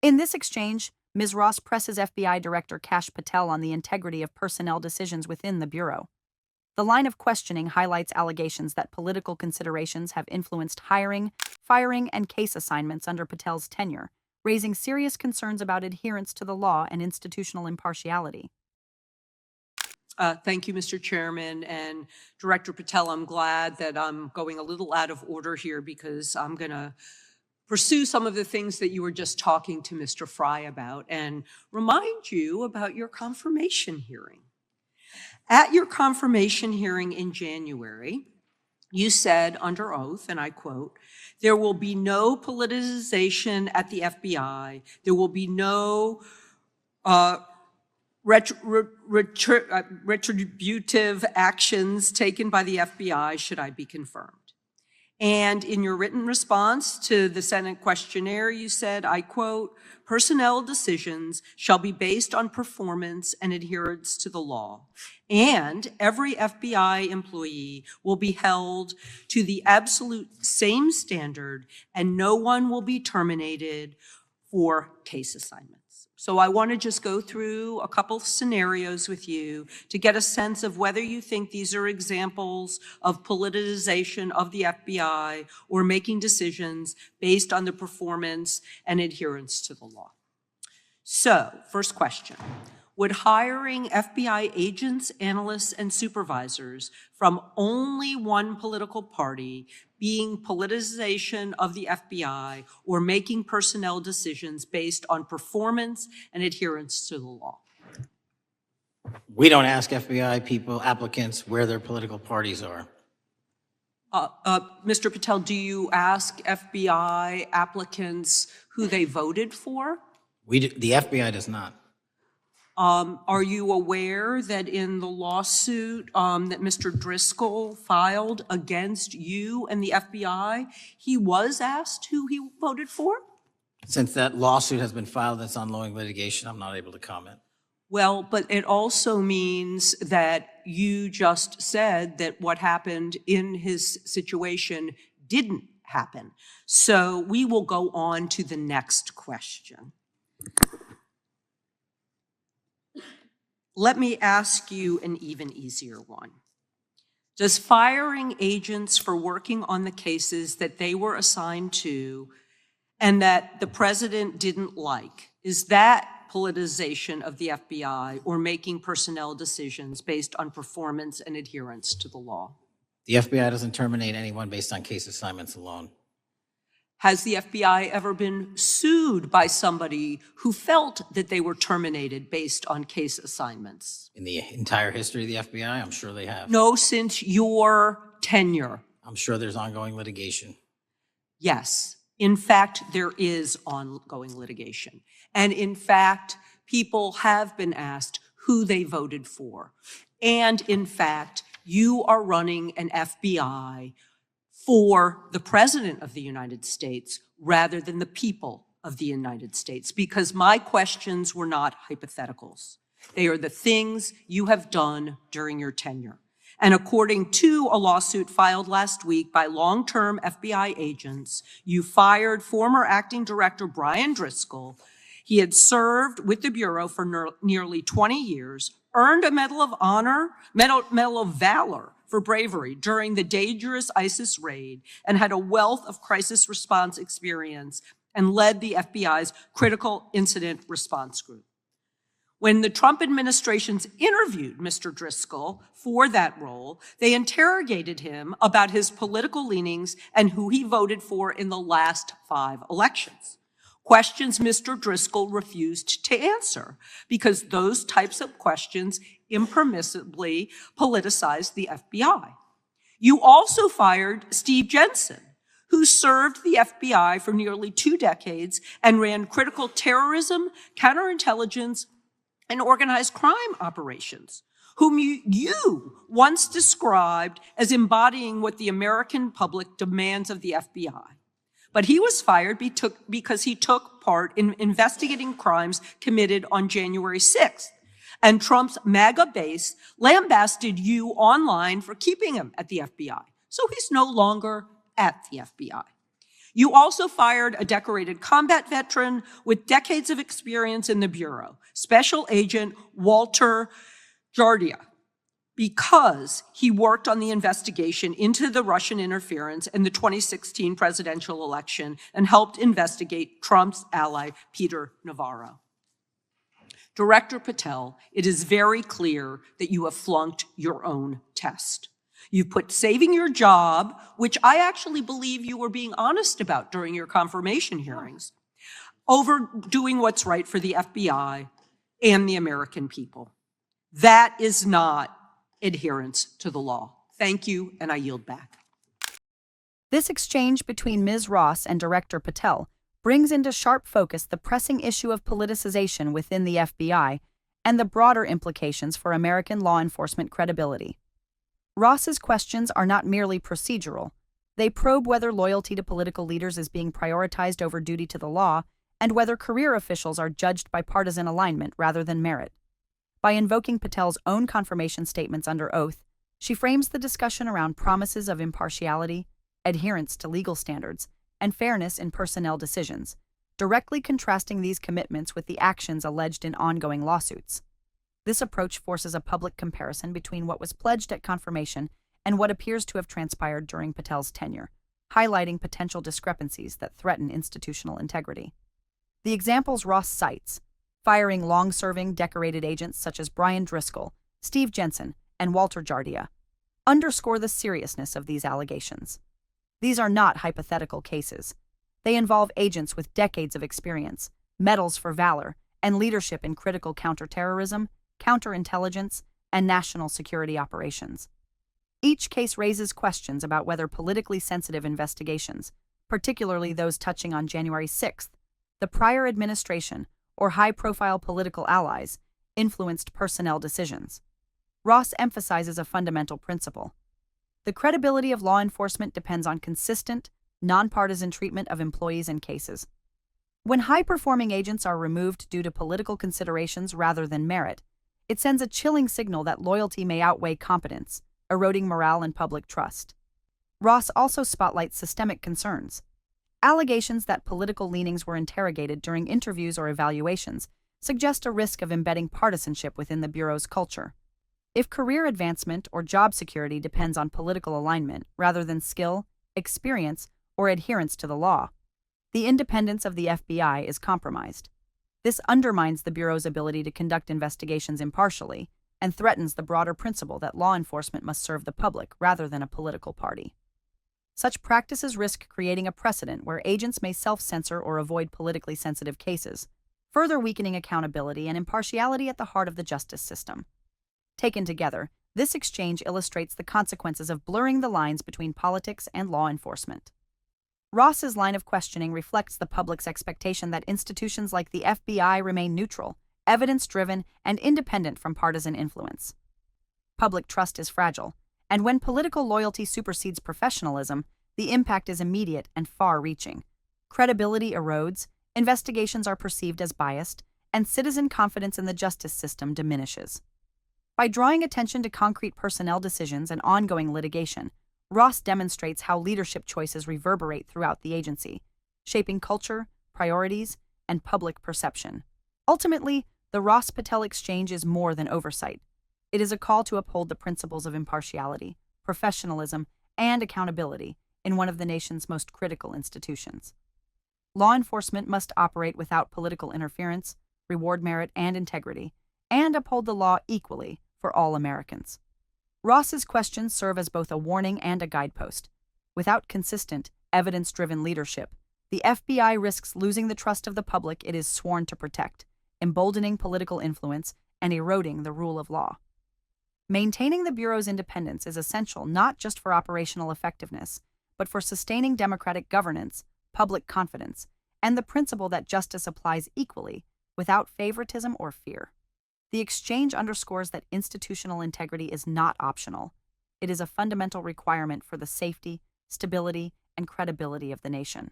In this exchange, Ms. Ross presses FBI Director Kash Patel on the integrity of personnel decisions within the Bureau. The line of questioning highlights allegations that political considerations have influenced hiring, firing, and case assignments under Patel's tenure, raising serious concerns about adherence to the law and institutional impartiality. Thank you, Mr. Chairman. And Director Patel, I'm glad that I'm going a little out of order here because I'm going to pursue some of the things that you were just talking to Mr. Fry about and remind you about your confirmation hearing. At your confirmation hearing in January, you said under oath, and I quote, "There will be no politicization at the FBI. There will be no retributive actions taken by the FBI should I be confirmed." And in your written response to the Senate questionnaire, you said, I quote, "Personnel decisions shall be based on performance and adherence to the law. And every FBI employee will be held to the absolute same standard and no one will be terminated for case assignments." So I want to just go through a couple scenarios with you to get a sense of whether you think these are examples of politicization of the FBI or making decisions based on the performance and adherence to the law. So, first question. Would hiring FBI agents, analysts, and supervisors from only one political party being politicization of the FBI or making personnel decisions based on performance and adherence to the law? We don't ask FBI people, applicants, where their political parties are. Mr. Patel, do you ask FBI applicants who they voted for? The FBI does not. Are you aware that in the lawsuit that Mr. Driscoll filed against you and the FBI, he was asked who he voted for? Since that lawsuit has been filed, that's ongoing litigation, I'm not able to comment. Well, but it also means that you just said that what happened in his situation didn't happen. So we will go on to the next question. Let me ask you an even easier one. Does firing agents for working on the cases that they were assigned to and that the president didn't like, is that politicization of the FBI or making personnel decisions based on performance and adherence to the law? The FBI doesn't terminate anyone based on case assignments alone. Has the FBI ever been sued by somebody who felt that they were terminated based on case assignments? In the entire history of the FBI, I'm sure they have. No, since your tenure. I'm sure there's ongoing litigation. Yes. In fact, there is ongoing litigation. And in fact, people have been asked who they voted for. And in fact, you are running an FBI for the President of the United States rather than the people of the United States, because my questions were not hypotheticals. They are the things you have done during your tenure. And according to a lawsuit filed last week by long-term FBI agents, you fired former acting director Brian Driscoll. He had served with the Bureau for nearly 20 years, earned a Medal of Honor, Medal of Valor for bravery during the dangerous ISIS raid, and had a wealth of crisis response experience and led the FBI's critical incident response group. When the Trump administrations interviewed Mr. Driscoll for that role, they interrogated him about his political leanings and who he voted for in the last 5 elections. Questions Mr. Driscoll refused to answer because those types of questions impermissibly politicized the FBI. You also fired Steve Jensen, who served the FBI for nearly 2 decades and ran critical terrorism, counterintelligence, and organized crime operations, whom you once described as embodying what the American public demands of the FBI. But he was fired because he took part in investigating crimes committed on January 6th. And Trump's MAGA base lambasted you online for keeping him at the FBI. So he's no longer at the FBI. You also fired a decorated combat veteran with decades of experience in the Bureau, Special Agent Walter Jardia, because he worked on the investigation into the Russian interference in the 2016 presidential election and helped investigate Trump's ally, Peter Navarro. Director Patel, it is very clear that you have flunked your own test. You've put saving your job, which I actually believe you were being honest about during your confirmation hearings, over doing what's right for the FBI and the American people. That is not adherence to the law. Thank you, and I yield back. This exchange between Ms. Ross and Director Patel brings into sharp focus the pressing issue of politicization within the FBI and the broader implications for American law enforcement credibility. Ross's questions are not merely procedural. They probe whether loyalty to political leaders is being prioritized over duty to the law and whether career officials are judged by partisan alignment rather than merit. By invoking Patel's own confirmation statements under oath, she frames the discussion around promises of impartiality, adherence to legal standards, and fairness in personnel decisions, directly contrasting these commitments with the actions alleged in ongoing lawsuits. This approach forces a public comparison between what was pledged at confirmation and what appears to have transpired during Patel's tenure, highlighting potential discrepancies that threaten institutional integrity. The examples Ross cites, firing long-serving decorated agents such as Brian Driscoll, Steve Jensen, and Walter Jardia, underscore the seriousness of these allegations. These are not hypothetical cases. They involve agents with decades of experience, medals for valor, and leadership in critical counterterrorism, counterintelligence, and national security operations. Each case raises questions about whether politically sensitive investigations, particularly those touching on January 6th, the prior administration, or high-profile political allies, influenced personnel decisions. Ross emphasizes a fundamental principle. The credibility of law enforcement depends on consistent, nonpartisan treatment of employees and cases. When high-performing agents are removed due to political considerations rather than merit, it sends a chilling signal that loyalty may outweigh competence, eroding morale and public trust. Ross also spotlights systemic concerns. Allegations that political leanings were interrogated during interviews or evaluations suggest a risk of embedding partisanship within the Bureau's culture. If career advancement or job security depends on political alignment rather than skill, experience, or adherence to the law, the independence of the FBI is compromised. This undermines the Bureau's ability to conduct investigations impartially and threatens the broader principle that law enforcement must serve the public rather than a political party. Such practices risk creating a precedent where agents may self-censor or avoid politically sensitive cases, further weakening accountability and impartiality at the heart of the justice system. Taken together, this exchange illustrates the consequences of blurring the lines between politics and law enforcement. Ross's line of questioning reflects the public's expectation that institutions like the FBI remain neutral, evidence-driven, and independent from partisan influence. Public trust is fragile, and when political loyalty supersedes professionalism, the impact is immediate and far-reaching. Credibility erodes, investigations are perceived as biased, and citizen confidence in the justice system diminishes. By drawing attention to concrete personnel decisions and ongoing litigation, Ross demonstrates how leadership choices reverberate throughout the agency, shaping culture, priorities, and public perception. Ultimately, the Ross-Patel exchange is more than oversight. It is a call to uphold the principles of impartiality, professionalism, and accountability in one of the nation's most critical institutions. Law enforcement must operate without political interference, reward merit and integrity, and uphold the law equally for all Americans. Ross's questions serve as both a warning and a guidepost. Without consistent, evidence-driven leadership, the FBI risks losing the trust of the public it is sworn to protect, emboldening political influence and eroding the rule of law. Maintaining the Bureau's independence is essential not just for operational effectiveness, but for sustaining democratic governance, public confidence, and the principle that justice applies equally, without favoritism or fear. The exchange underscores that institutional integrity is not optional. It is a fundamental requirement for the safety, stability, and credibility of the nation.